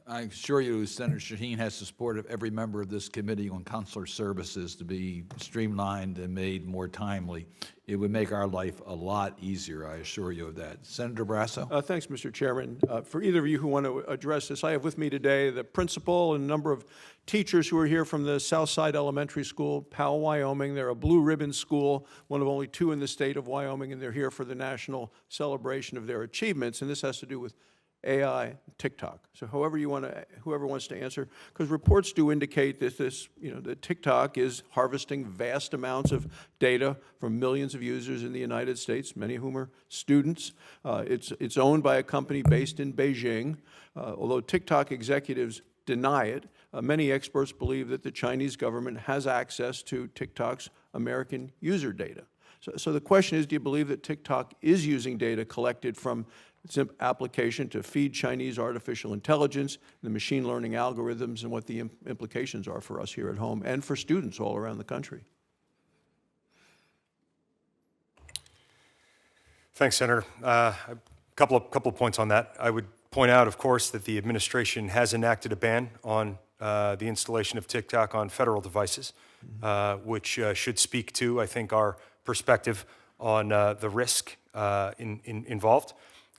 I assure you, Senator Shaheen has the support of every member of this committee on consular services to be streamlined and made more timely. It would make our life a lot easier, I assure you of that. Senator Barrasso? Thanks, Mr. Chairman. For either of you who want to address this, I have with me today the principal and a number of teachers who are here from the Southside Elementary School, Powell, Wyoming. They're a blue ribbon school, one of only 2 in the state of Wyoming, and they're here for the national celebration of their achievements, and this has to do with AI, TikTok. So whoever wants to answer, because reports do indicate that that TikTok is harvesting vast amounts of data from millions of users in the United States, many of whom are students. It's owned by a company based in Beijing. Although TikTok executives deny it, many experts believe that the Chinese government has access to TikTok's American user data. So the question is, do you believe that TikTok is using data collected from its application to feed Chinese artificial intelligence, the machine learning algorithms, and what the implications are for us here at home and for students all around the country? Thanks, Senator. A couple of points on that. I would point out, of course, that the administration has enacted a ban on the installation of TikTok on federal devices, which should speak to, I think, our perspective on the risk involved.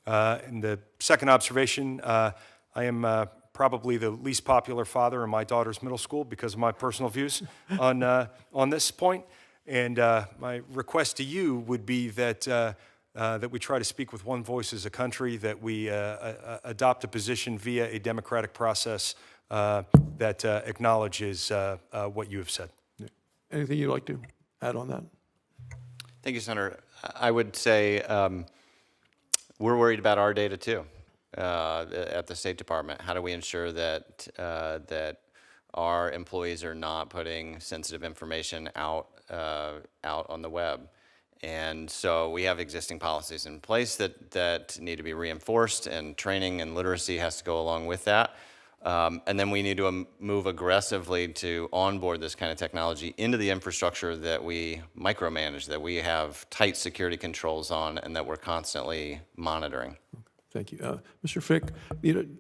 And the second observation, I am probably the least popular father in my daughter's middle school because of my personal views on this point. And my request to you would be that that we try to speak with one voice as a country, that we adopt a position via a democratic process that acknowledges what you have said. Anything you'd like to add on that? Thank you, Senator. I would say we're worried about our data too at the State Department. How do we ensure that that our employees are not putting sensitive information out on the web? And so we have existing policies in place that need to be reinforced, and training and literacy has to go along with that. And then we need to move aggressively to onboard this kind of technology into the infrastructure that we micromanage, that we have tight security controls on, and that we're constantly monitoring. Thank you. Mr. Fick,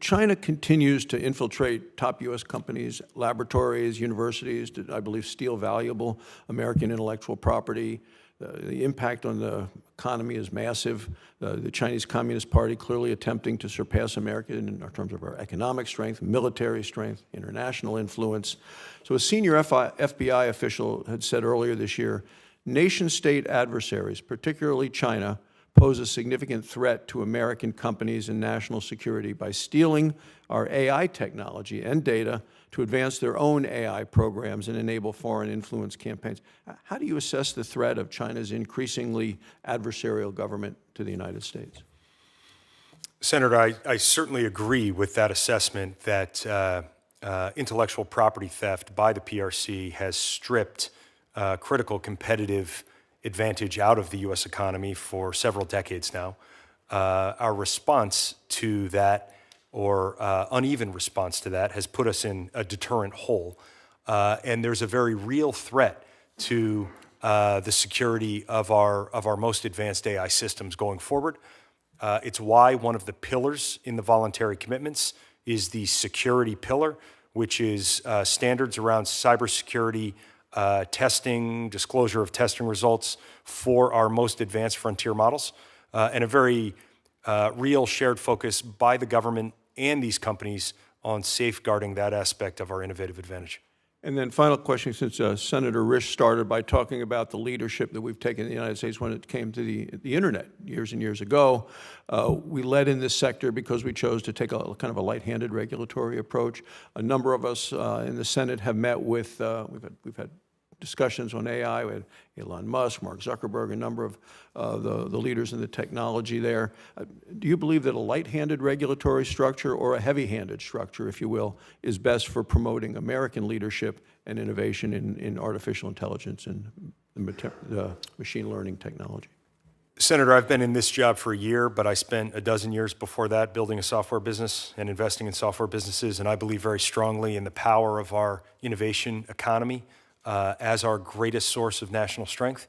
China continues to infiltrate top U.S. companies, laboratories, universities, to, I believe, steal valuable American intellectual property. The impact on the economy is massive. The Chinese Communist Party clearly attempting to surpass America in terms of our economic strength, military strength, international influence. So a senior FBI official had said earlier this year, nation-state adversaries, particularly China, pose a significant threat to American companies and national security by stealing our AI technology and data to advance their own AI programs and enable foreign influence campaigns. How do you assess the threat of China's increasingly adversarial government to the United States? Senator, I certainly agree with that assessment that intellectual property theft by the PRC has stripped critical competitive advantage out of the U.S. economy for several decades now. Our response to that, or uneven response to that, has put us in a deterrent hole. And there's a very real threat to the security of our most advanced AI systems going forward. It's why one of the pillars in the voluntary commitments is the security pillar, which is standards around cybersecurity testing, disclosure of testing results for our most advanced frontier models, and a very real shared focus by the government and these companies on safeguarding that aspect of our innovative advantage. And then final question, since Senator Risch started by talking about the leadership that we've taken in the United States when it came to the internet years and years ago. We led in this sector because we chose to take a kind of a light-handed regulatory approach. A number of us in the Senate have met with, we've had discussions on AI. We had Elon Musk, Mark Zuckerberg, a number of the leaders in the technology there. Do you believe that a light-handed regulatory structure, or a heavy-handed structure, if you will, is best for promoting American leadership and innovation in artificial intelligence and the machine learning technology? Senator, I've been in this job for a year, but I spent a dozen years before that building a software business and investing in software businesses, and I believe very strongly in the power of our innovation economy as our greatest source of national strength.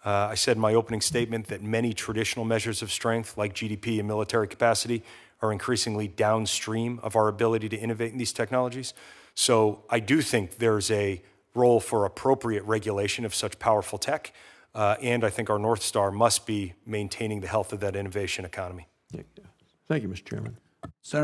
I said in my opening statement that many traditional measures of strength, like GDP and military capacity, are increasingly downstream of our ability to innovate in these technologies. So I do think there's a role for appropriate regulation of such powerful tech, and I think our North Star must be maintaining the health of that innovation economy. Thank you, Mr. Chairman.